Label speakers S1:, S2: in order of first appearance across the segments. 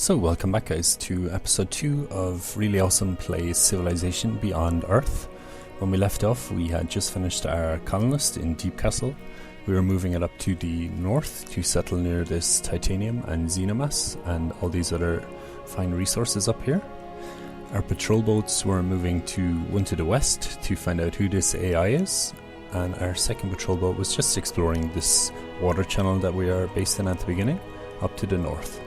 S1: So welcome back guys to episode 2 of Really Awesome Play Civilization Beyond Earth. When we left off we had just finished our colonist in Deep Castle. We were moving it up to the north to settle near this titanium and xenomass and all these other fine resources up here. Our patrol boats were moving one to the west to find out who this AI is, and our second patrol boat was just exploring this water channel that we are based in at the beginning up to the north.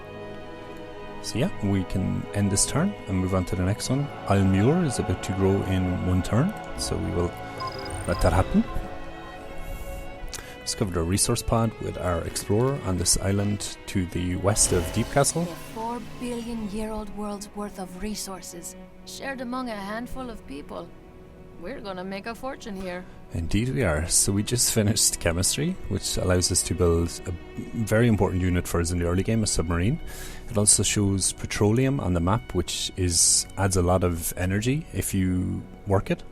S1: So yeah, we can end this turn and move on to the next one. Almur is about to grow in 1 turn, so we will let that happen. Discovered a resource pod with our explorer on this island to the west of Deep Castle.
S2: A 4 billion-year-old world's worth of resources, shared among a handful of people. We're gonna make a fortune here.
S1: Indeed we are. So we just finished chemistry, which allows us to build a very important unit for us in the early game, a submarine. It also shows petroleum on the map, which adds a lot of energy if you work it.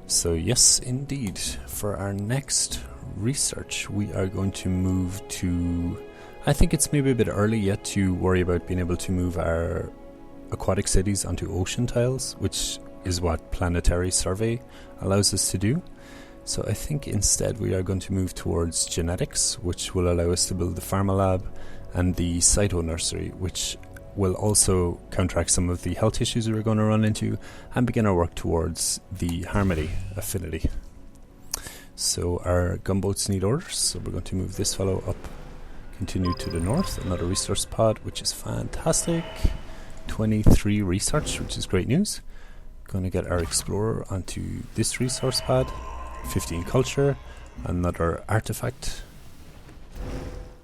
S1: So yes, indeed. For our next research, we are going to move to... I think it's maybe a bit early yet to worry about being able to move our aquatic cities onto ocean tiles, which is what planetary survey allows us to do. So I think instead we are going to move towards genetics, which will allow us to build the pharma lab and the cyto nursery, which will also counteract some of the health issues we're going to run into and begin our work towards the harmony affinity. So our gunboats need orders, so we're going to move this fellow up, continue to the north, another resource pod, which is fantastic. 23 research, which is great news. Going to get our explorer onto this resource pad. 15 culture, another artifact,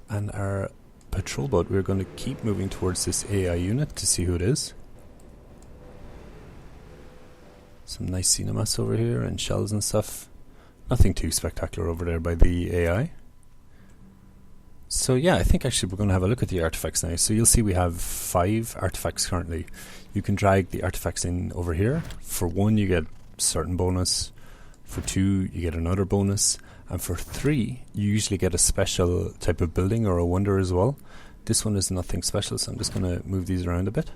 S1: and our patrol boat. We're going to keep moving towards this AI unit to see who it is. Some nice xenomass over here and shells and stuff. Nothing too spectacular over there by the AI. So yeah, I think actually we're going to have a look at the artifacts now. So you'll see we have 5 artifacts currently. You can drag the artifacts in over here. For 1 you get certain bonus, for 2 you get another bonus, and for 3 you usually get a special type of building or a wonder as well. This one is nothing special, so I'm just going to move these around a bit.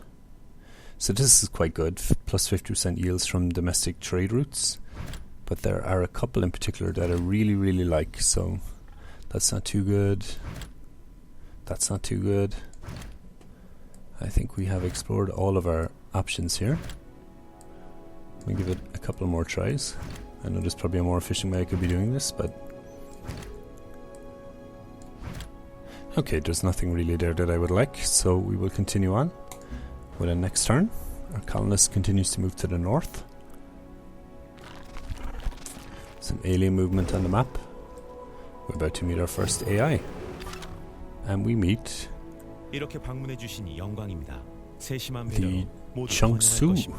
S1: So this is quite good, plus 50% yields from domestic trade routes, but there are a couple in particular that I really like, so that's not too good. That's not too good. I think we have explored all of our options here. Let me give it a couple more tries. I know there's probably a more efficient way I could be doing this, but... okay, there's nothing really there that I would like, so we will continue on with the next turn. Our colonist continues to move to the north. Some alien movement on the map. We're about to meet our first AI. And we meet the Chungsu.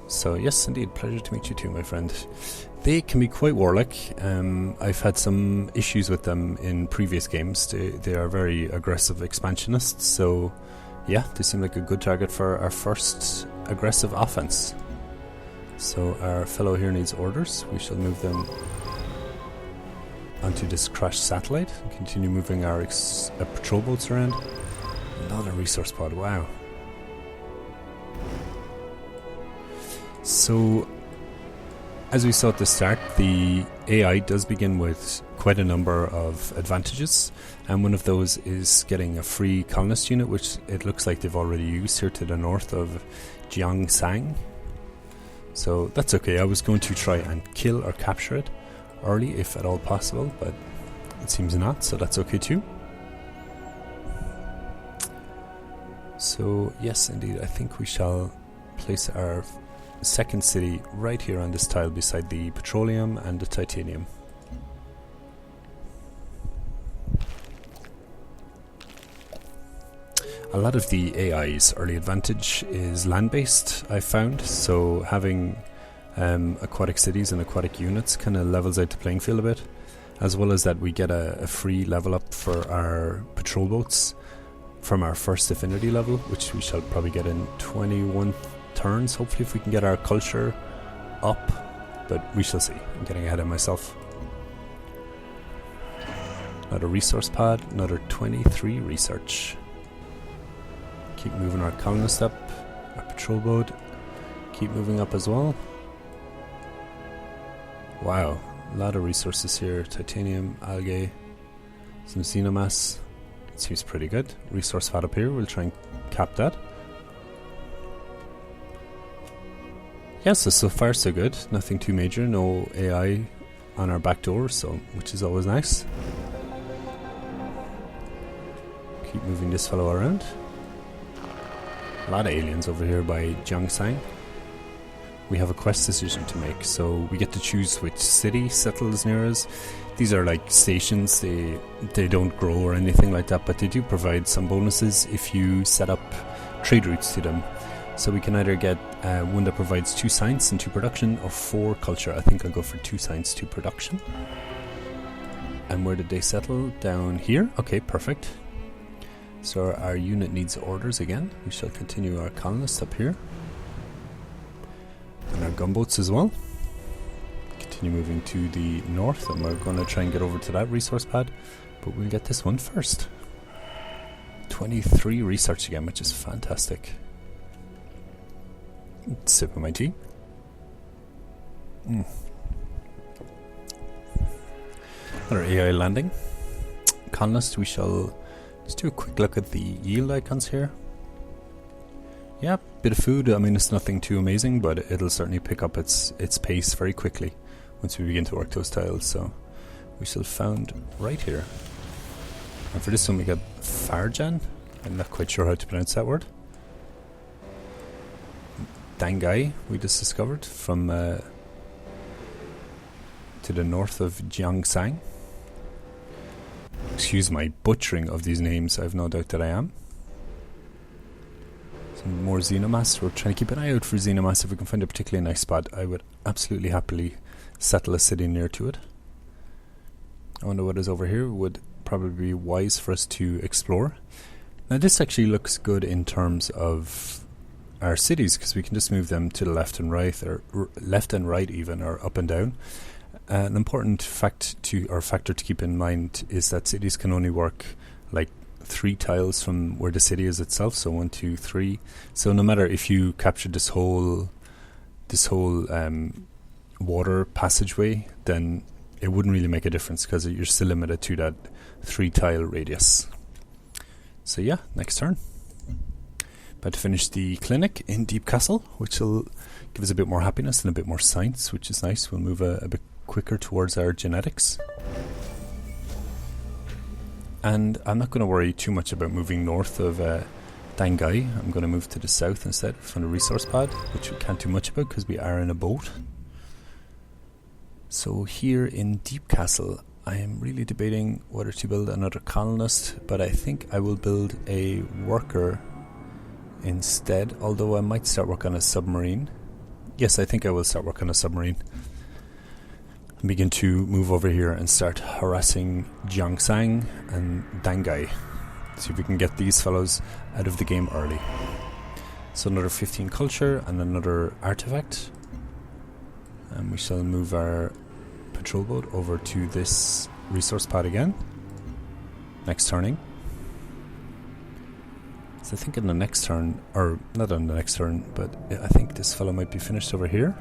S1: So yes, indeed, pleasure to meet you too, my friend. They can be quite warlike. I've had some issues with them in previous games. They are very aggressive expansionists, so yeah, they seem like a good target for our first aggressive offense. So our fellow here needs orders. We shall move them onto this crashed satellite and continue moving our patrol boats around. Another resource pod, wow. So, as we saw at the start, the AI does begin with quite a number of advantages, and one of those is getting a free colonist unit, which it looks like they've already used here to the north of Jiangsang. So that's okay. I was going to try and kill or capture it early if at all possible, but it seems not, so that's okay too. So yes, indeed, I think we shall place our second city right here on this tile beside the petroleum and the titanium. A lot of the AI's early advantage is land-based, I've found, so having aquatic cities and aquatic units kind of levels out the playing field a bit, as well as that we get a free level up for our patrol boats from our first affinity level, which we shall probably get in 21 turns, hopefully, if we can get our culture up, but we shall see. I'm getting ahead of myself. Another resource pod, another 23 research. Keep moving our colonist up. Our patrol boat. Keep moving up as well. Wow, a lot of resources here. Titanium, algae, some xenomass. It seems pretty good. Resource fat up here, we'll try and cap that. Yeah, so far so good. Nothing too major, no AI on our back door, so which is always nice. Keep moving this fellow around. A lot of aliens over here by Jiangsang. We have a quest decision to make, so we get to choose which city settles near us. These are like stations, they don't grow or anything like that, but they do provide some bonuses if you set up trade routes to them. So we can either get one that provides 2 science and 2 production, or 4 culture. I think I'll go for 2 science, 2 production. And where did they settle? Down here? Okay, perfect. So our unit needs orders again. We shall continue our colonists up here. And our gunboats as well. Continue moving to the north, and we're going to try and get over to that resource pad, but we'll get this one first. 23 research again, which is fantastic. Sip of my tea. Another AI landing. Colonist, we shall just do a quick look at the yield icons here. Yeah, bit of food. I mean, it's nothing too amazing, but it'll certainly pick up its pace very quickly once we begin to work those tiles. So we shall found right here. And for this one we got Farjan. I'm not quite sure how to pronounce that word. Dangai we just discovered from to the north of Jiangsang. Excuse my butchering of these names, I've no doubt that I am. Some more xenomass. We're trying to keep an eye out for xenomass. If we can find a particularly nice spot, I would absolutely happily settle a city near to it. I wonder what is over here. Would probably be wise for us to explore. Now this actually looks good in terms of our cities, because we can just move them to the left and right, or left and right even, or up and down. An important factor to keep in mind is that cities can only work like 3 tiles from where the city is itself. So 1, 2, 3. So no matter if you capture this whole water passageway, then it wouldn't really make a difference, because you're still limited to that 3 tile radius. So yeah, next turn. About to finish the clinic in Deep Castle, which will give us a bit more happiness and a bit more science, which is nice. We'll move a bit quicker towards our genetics. And I'm not going to worry too much about moving north of Dangai. I'm going to move to the south instead from the resource pad, which we can't do much about because we are in a boat. So here in Deep Castle, I am really debating whether to build another colonist, but I think I will build a worker instead, although I might start work on a submarine. Yes, I think I will start work on a submarine. And begin to move over here and start harassing Jiangsang and Dangai. See if we can get these fellows out of the game early. So another 15 culture and another artifact. And we shall move our patrol boat over to this resource pad again. Next turning. So I think in the next turn, or not on the next turn, but I think this fellow might be finished over here.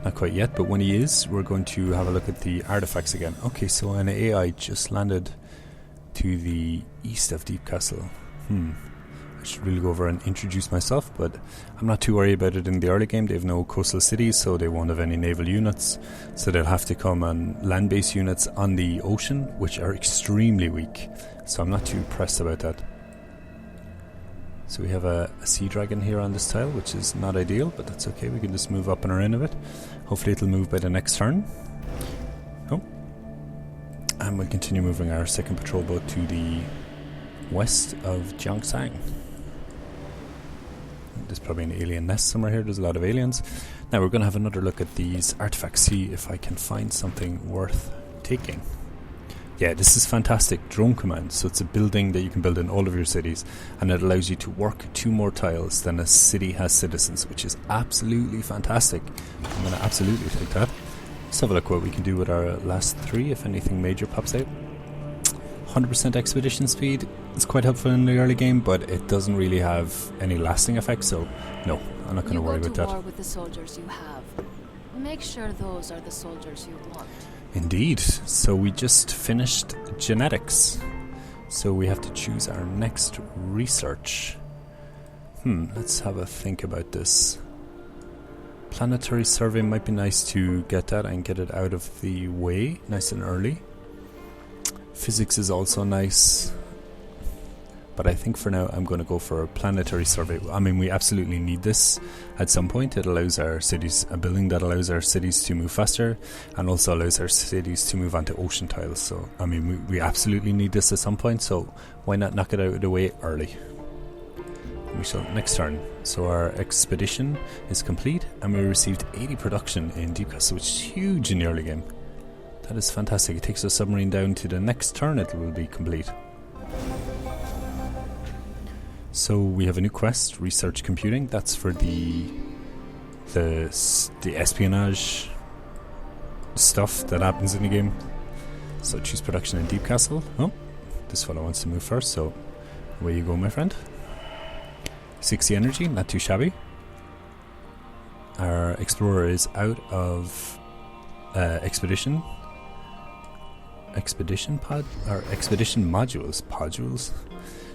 S1: Not quite yet, but when he is, we're going to have a look at the artifacts again. Okay, so an AI just landed to the east of Deep Castle. I should really go over and introduce myself, but I'm not too worried about it in the early game. They have no coastal cities, so they won't have any naval units, so they'll have to come on land-based units on the ocean, which are extremely weak, so I'm not too pressed about that. So we have a sea dragon here on this tile, which is not ideal, but that's okay. We can just move up and around a bit. Hopefully it'll move by the next turn. Oh. And we'll continue moving our second patrol boat to the west of Jiangsang. There's probably an alien nest somewhere here. There's a lot of aliens. Now we're going to have another look at these artifacts, see if I can find something worth taking. Yeah, this is fantastic. Drone command. So it's a building that you can build in all of your cities, and it allows you to work 2 more tiles than a city has citizens, which is absolutely fantastic. I'm going to absolutely take that. Let's have a look what we can do with our last 3 if anything major pops out. 100% expedition speed is quite helpful in the early game, but it doesn't really have any lasting effect, so no, I'm not going to worry about that.
S2: You go to war with the soldiers you have. Make sure those are the soldiers you want.
S1: Indeed. So we just finished genetics. So we have to choose our next research. Let's have a think about this. Planetary survey might be nice to get that and get it out of the way nice and early. Physics is also nice, but I think for now I'm going to go for a planetary survey. I mean, we absolutely need this at some point. It allows our cities, a building that allows our cities to move faster and also allows our cities to move onto ocean tiles. So I mean, we absolutely need this at some point, so why not knock it out of the way early? We shall next turn. So our expedition is complete and we received 80 production in Deep Castle, which is huge in the early game. That is fantastic. It takes the submarine down to the next turn, it will be complete. So we have a new quest, Research Computing. That's for the espionage stuff that happens in the game. So choose production in Deep Castle. Oh, this fellow wants to move first, so away you go, my friend. 60 energy, not too shabby. Our explorer is out of expedition pod or expedition modules.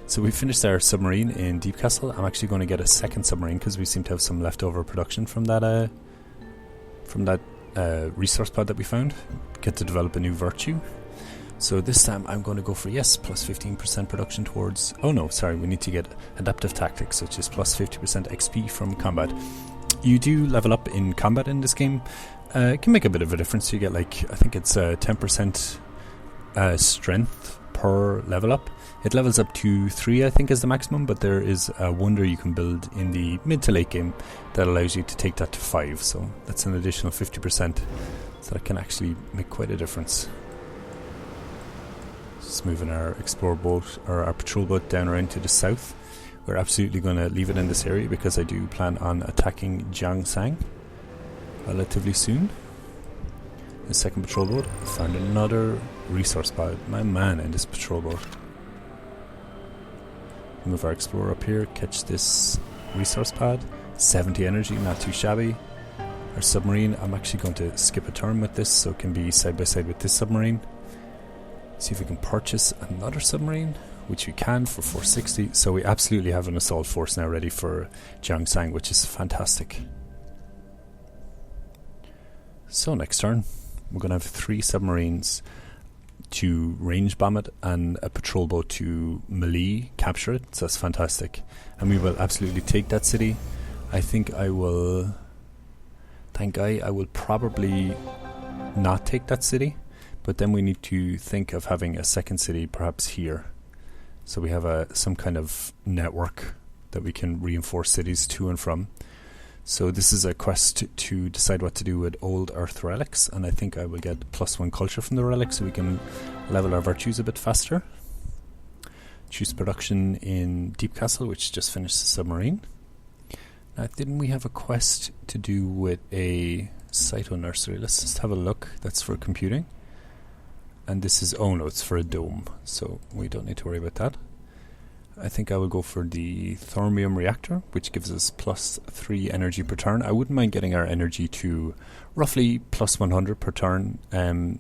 S1: So we finished our submarine in Deep Castle. I'm actually going to get a second submarine because we seem to have some leftover production from that resource pod that we found. Get to develop a new virtue. So this time I'm going to go for plus 15% production towards... Oh no, sorry, we need to get adaptive tactics, which is plus 50% XP from combat. You do level up in combat in this game. It can make a bit of a difference. You get I think it's 10% strength per level up. It levels up to 3, I think, is the maximum, but there is a wonder you can build in the mid to late game that allows you to take that to 5. So that's an additional 50%. So that can actually make quite a difference. Just moving our explorer boat or our patrol boat down around to the south. We're absolutely going to leave it in this area because I do plan on attacking Jiangshan relatively soon. The second patrol boat found another resource pod. My man in this patrol boat. Move our explorer up here, catch this resource pod. 70 energy, not too shabby. Our submarine, I'm actually going to skip a turn with this so it can be side by side with this submarine. See if we can purchase another submarine, which we can for 460. So we absolutely have an assault force now ready for Jiangshan, which is fantastic. So next turn, we're going to have 3 submarines to range bomb it and a patrol boat to melee capture it. So that's fantastic. And we will absolutely take that city. I think I will... Thank God, I will probably not take that city. But then we need to think of having a second city perhaps here. So we have some kind of network that we can reinforce cities to and from. So this is a quest to decide what to do with old Earth relics, and I think I will get +1 culture from the relics so we can level our virtues a bit faster. Choose production in Deep Castle, which just finished the submarine. Now, didn't we have a quest to do with a cyto nursery? Let's just have a look. That's for computing. And this is, oh no, it's for a dome, so we don't need to worry about that. I think I will go for the thormium reactor, which gives us +3 energy per turn. I wouldn't mind getting our energy to roughly +100 per turn,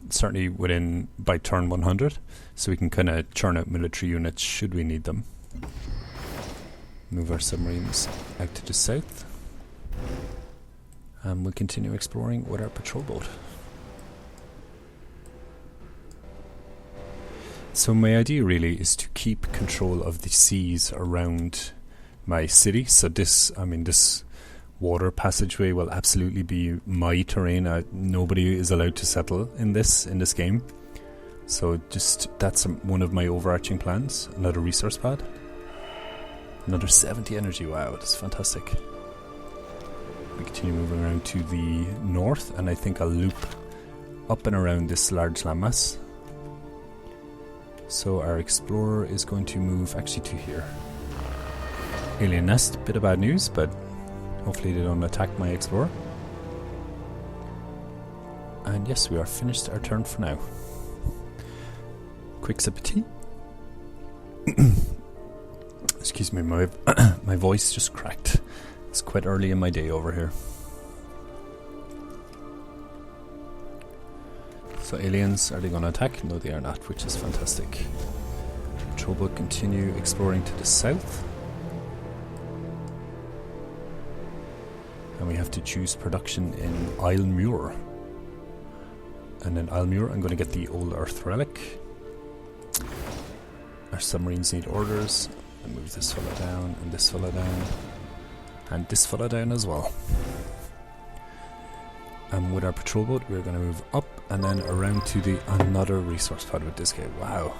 S1: certainly by turn 100, so we can kind of churn out military units should we need them. Move our submarines out to the south, and we'll continue exploring with our patrol boat. So my idea really is to keep control of the seas around my city. So this water passageway will absolutely be my terrain. Nobody is allowed to settle in this game. So that's one of my overarching plans. Another resource pad. Another 70 energy. Wow, that's fantastic. We continue moving around to the north, and I think I'll loop up and around this large landmass. So our explorer is going to move actually to here. Alien nest, bit of bad news, but hopefully they don't attack my explorer. And yes, we are finished our turn for now. Quick sip of tea. Excuse me, my my voice just cracked. It's quite early in my day over here. So aliens, are they going to attack? No, they are not, which is fantastic. Patrol boat continue exploring to the south. And we have to choose production in Isle-Muir. And in Isle-Muir, I'm going to get the old Earth relic. Our submarines need orders. I move this fella down, and this fella down, and this fella down as well. And with our patrol boat, we're going to move up and then around to the another resource pod with this guy. Wow.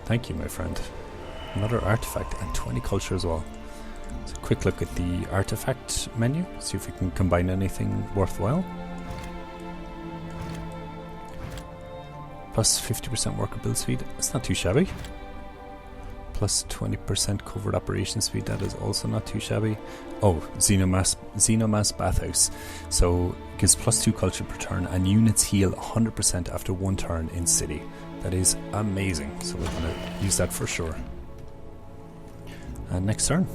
S1: Thank you, my friend. Another artifact and 20 culture as well. So quick look at the artifact menu, see if we can combine anything worthwhile. Plus 50% worker build speed, it's not too shabby. Plus 20% covered operation speed, that is also not too shabby. Oh, Xenomass Bathhouse. So it gives plus 2 culture per turn and units heal 100% after 1 turn in city. That is amazing, so we're going to use that for sure. And next turn.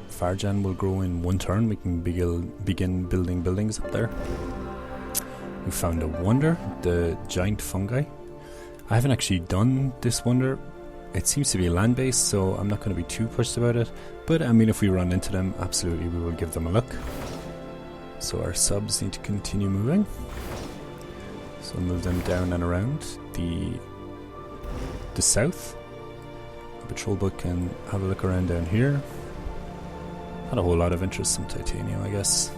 S1: Farjan will grow in 1 turn. We can begin building buildings up there. We found a wonder, the giant fungi. I haven't actually done this wonder. It seems to be land-based, so I'm not going to be too pushed about it. But I mean, if we run into them, absolutely we will give them a look. So our subs need to continue moving. So we'll move them down and around the south. The patrol boat can have a look around down here. Not a whole lot of interest in titanium, I guess.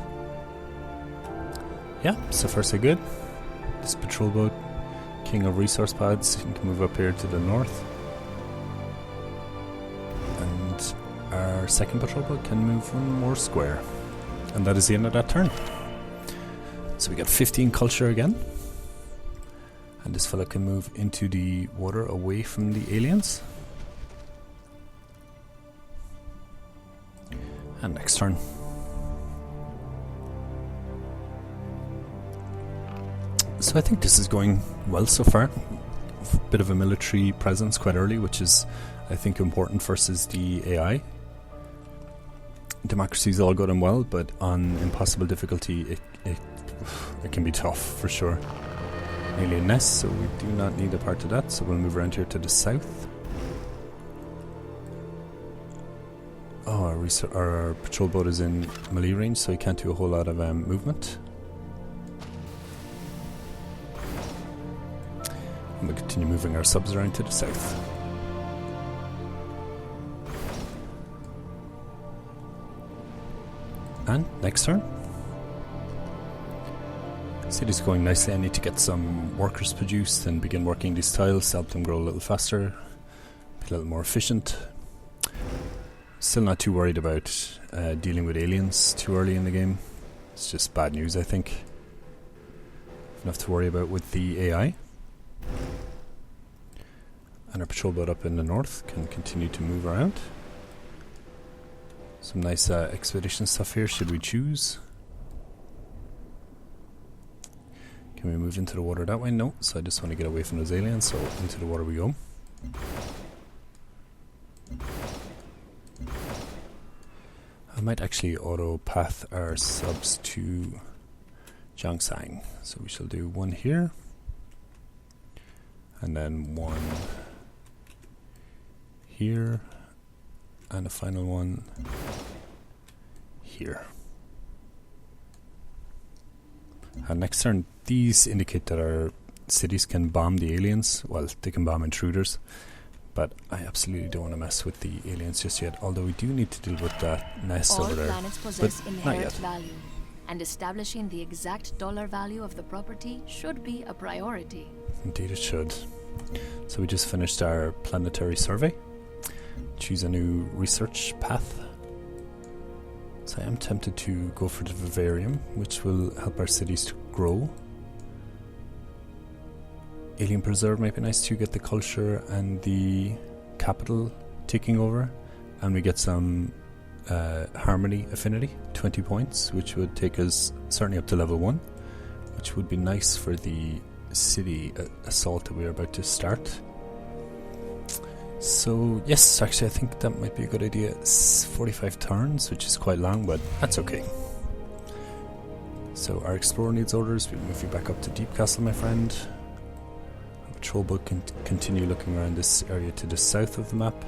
S1: Yeah, so far so good. This patrol boat, king of resource pads, you can move up here to the north. And our second patrol boat can move 1 more square. And that is the end of that turn. So we got 15 culture again. And this fella can move into the water away from the aliens. And next turn. So I think this is going well so far. Bit of a military presence quite early, which is, I think, important versus the AI. Democracy's all good and well, but on impossible difficulty, it can be tough for sure. Alien nest, so we do not need a part of that. So we'll move around here to the south. Oh, our patrol boat is in melee range, so he can't do a whole lot of movement. And we'll continue moving our subs around to the south. And next turn. City's going nicely. I need to get some workers produced and begin working these tiles to help them grow a little faster, be a little more efficient. Still not too worried about dealing with aliens too early in the game. It's just bad news, I think. Enough to worry about with the AI. And our patrol boat up in the north can continue to move around. Some nice expedition stuff here, should we choose. Can we move into the water that way? No, so I just want to get away from those aliens, so into the water we go. I might actually auto-path our subs to Jiangshan. So we shall do 1 here. And then 1 here. And a final 1 here. And next turn, these indicate that our cities can bomb the aliens. Well, they can bomb intruders. But I absolutely don't want to mess with the aliens just yet. Although we do need to deal with that nest over there.
S2: All planets possess inherent value, and establishing the exact dollar value of the property should be a priority.
S1: Indeed it should. So we just finished our planetary survey. Choose a new research path. So I am tempted to go for the vivarium, which will help our cities to grow. Alien Preserve might be nice to get the culture and the capital taking over, and we get some Harmony affinity, 20 points, which would take us certainly up to level 1. which would be nice for the city assault that we are about to start. So yes, actually I think that might be a good idea. It's 45 turns, which is quite long, but that's okay. So our explorer needs orders. We'll move you back up to Deep Castle, my friend. Our patrol boat can continue looking around this area to the south of the map.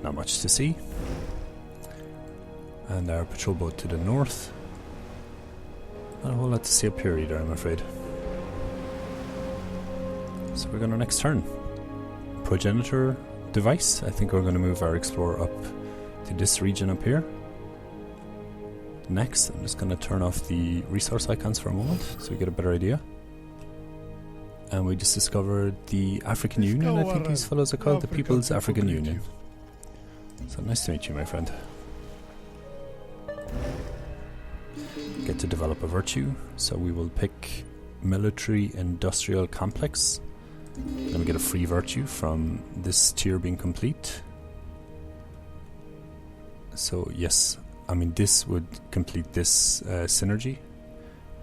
S1: Not much to see. And our patrol boat to the north. Not a whole lot to see up here either, I'm afraid. So we're going to next turn. Progenitor device. I think we're going to move our explorer up to this region up here. Next, I'm just going to turn off the resource icons for a moment so we get a better idea. And we just discovered the African Union, I think these fellows are called, the People's African Union. So nice to meet you, my friend. Get to develop a virtue, so we will pick Military Industrial Complex. Then we get a free virtue from this tier being complete. So yes, I mean this would complete this synergy,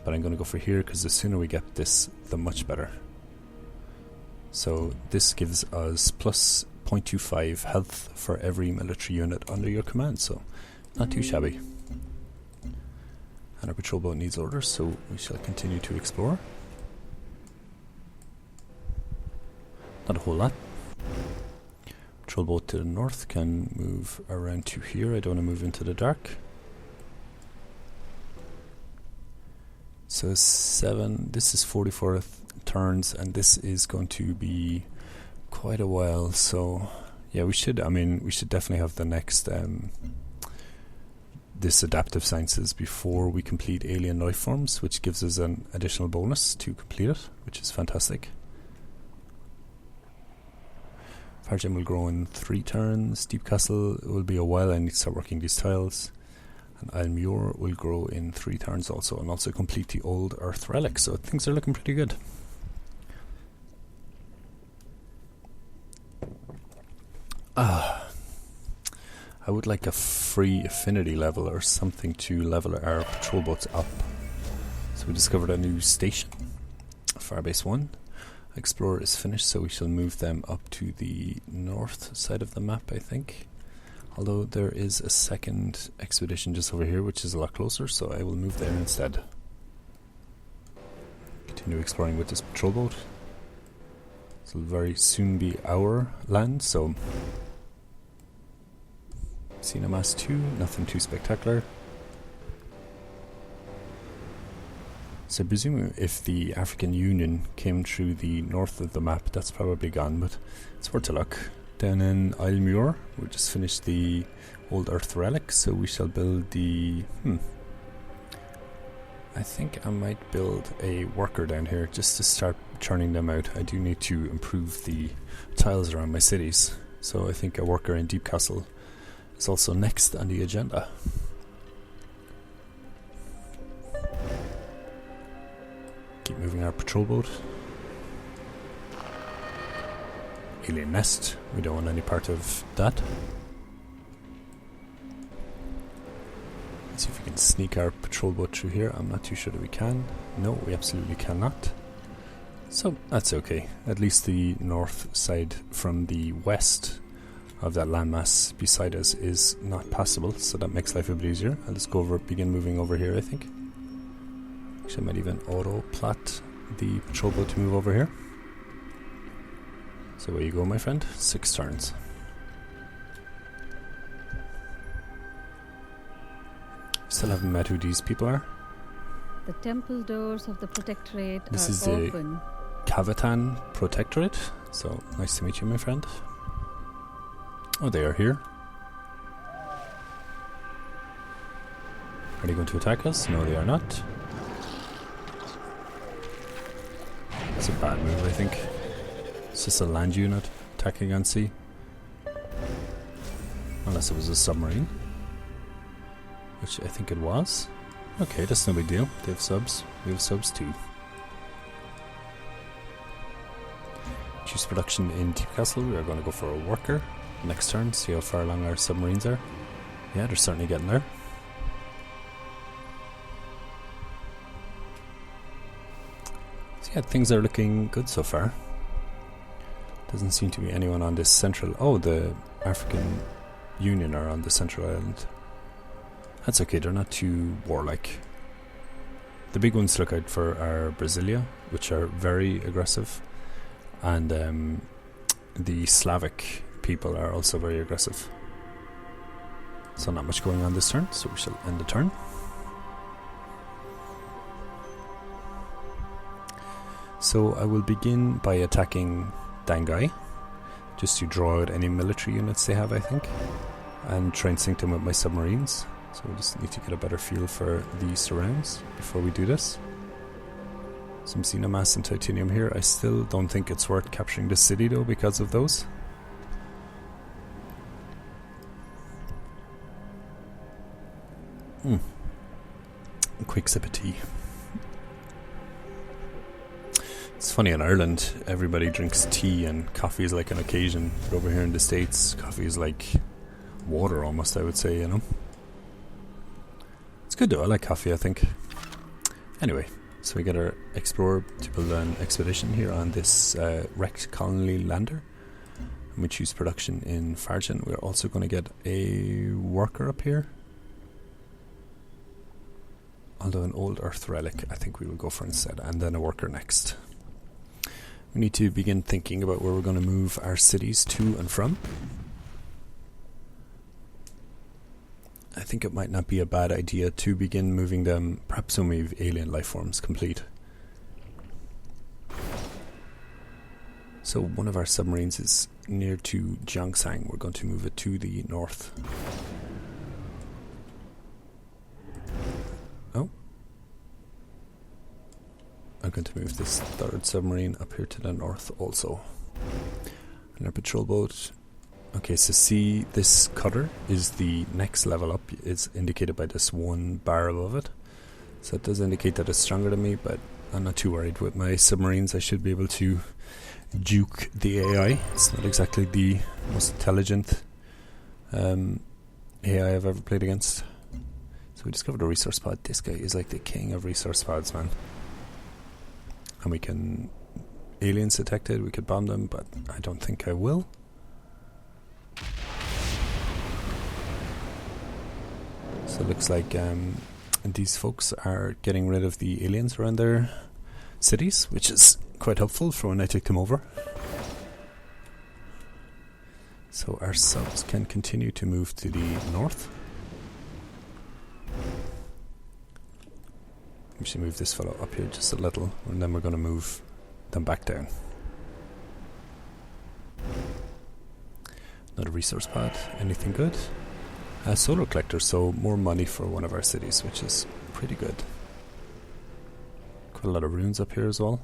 S1: but I'm going to go for here because the sooner we get this, the much better. So this gives us plus 0.25 health for every military unit under your command, so not too shabby. And our patrol boat needs orders, so we shall continue to explore. Not a whole lot. Patrol boat to the north can move around to here. I don't want to move into the dark. So 7, this is 44 turns, and this is going to be quite a while. So yeah, we should definitely have the next this adaptive sciences before we complete alien life forms, which gives us an additional bonus to complete it, which is fantastic. Fargem will grow in 3 turns. Deep Castle will be a while. I need to start working these tiles. And Almuir will grow in 3 turns also, and also complete the old Earth relic. So things are looking pretty good. I would like a free affinity level or something to level our patrol boats up. So we discovered a new station, Firebase 1. Explorer is finished, so we shall move them up to the north side of the map, I think. Although there is a second expedition just over here, which is a lot closer, so I will move there instead. Continue exploring with this patrol boat. This will very soon be our land, so... Cinemass 2, nothing too spectacular. So I presume if the African Union came through the north of the map, that's probably gone, but it's worth a look. Then in Almuir, we just finished the old Earth relic, so we shall build the... I think I might build a worker down here just to start churning them out. I do need to improve the tiles around my cities, so I think a worker in Deep Castle is also next on the agenda. Keep moving our patrol boat. Alien nest. We don't want any part of that. Let's see if we can sneak our patrol boat through here. I'm not too sure that we can. No, we absolutely cannot. So that's okay. At least the north side from the west of that landmass beside us is not passable, so that makes life a bit easier. I'll just go over, begin moving over here, I think. Actually, I might even auto-plat the patrol boat to move over here. So where you go, my friend? 6 turns. Still haven't met who these people are.
S3: The temple doors of the Protectorate
S1: this
S3: are
S1: is
S3: open.
S1: The Kavatan Protectorate. So nice to meet you, my friend. Oh, they are here. Are they going to attack us? No, they are not. It's a bad move, I think. It's just a land unit attacking on sea. Unless it was a submarine. Which I think it was. Okay, that's no big deal. They have subs. We have subs too. Choose production in Deep Castle. We are going to go for a worker. Next turn, see how far along our submarines are. Yeah, they're certainly getting there. yeah, things are looking good so far. Doesn't seem to be anyone on this central... Oh, the African Union are on the central island. That's okay, they're not too warlike. The big ones to look out for are Brasilia, which are very aggressive, and the Slavic people are also very aggressive. So not much going on this turn, so we shall end the turn. So I will begin by attacking Dangai, just to draw out any military units they have, I think, and try and sink them with my submarines. So we just need to get a better feel for the surrounds before we do this. Some xenomass and titanium here. I still don't think it's worth capturing the city though because of those. A quick sip of tea. It's funny, in Ireland everybody drinks tea and coffee is like an occasion, but over here in the States coffee is like water almost, I would say, you know. It's good though, I like coffee, I think. Anyway, so we get our explorer to build an expedition here on this wrecked colony lander, and we choose production in Fargen. We're also going to get a worker up here, although an old earth relic I think we will go for instead, and then a worker next. We need to begin thinking about where we're going to move our cities to and from. I think it might not be a bad idea to begin moving them, perhaps when we have alien life forms complete. So one of our submarines is near to Jiangshan. We're going to move it to the north. Oh. I'm going to move this third submarine up here to the north also. And our patrol boat... Okay, so see, this cutter is the next level up. It's indicated by this one bar above it. So it does indicate that it's stronger than me, but I'm not too worried. With my submarines, I should be able to juke the AI. It's not exactly the most intelligent AI I've ever played against. So we discovered a resource pod. This guy is like the king of resource pods, man. And we can... Aliens detected, we could bomb them, but I don't think I will. So it looks like these folks are getting rid of the aliens around their cities, which is quite helpful for when I take them over. So our subs can continue to move to the north. We should move this fellow up here just a little, and then we're going to move them back down. Another resource pod. Anything good? Solar collector, so more money for one of our cities, which is pretty good. Quite a lot of runes up here as well.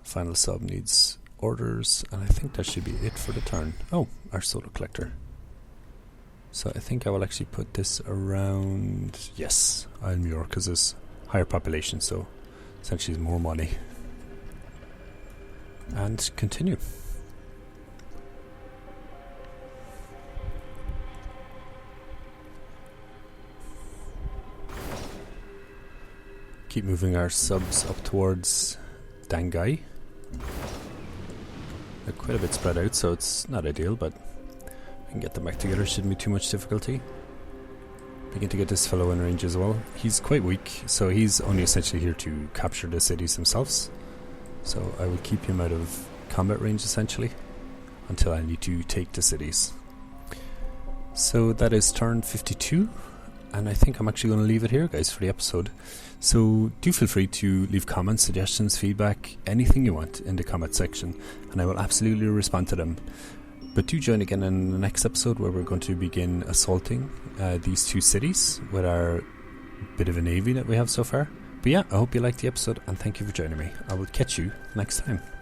S1: Final sub needs orders, and I think that should be it for the turn. Oh, our solar collector. So I think I will actually put this around... Yes, Almuir, because there's higher population, so essentially more money. And continue. Keep moving our subs up towards Dangai. They're quite a bit spread out, so it's not ideal, but I can get them back together. Shouldn't be too much difficulty. Begin to get this fellow in range as well. He's quite weak, so he's only essentially here to capture the cities themselves. So I will keep him out of combat range essentially until I need to take the cities. So that is turn 52. And I think I'm actually going to leave it here, guys, for the episode. So do feel free to leave comments, suggestions, feedback, anything you want in the comment section, and I will absolutely respond to them. But do join again in the next episode, where we're going to begin assaulting these two cities with our bit of a navy that we have so far. But yeah, I hope you liked the episode, and thank you for joining me. I will catch you next time.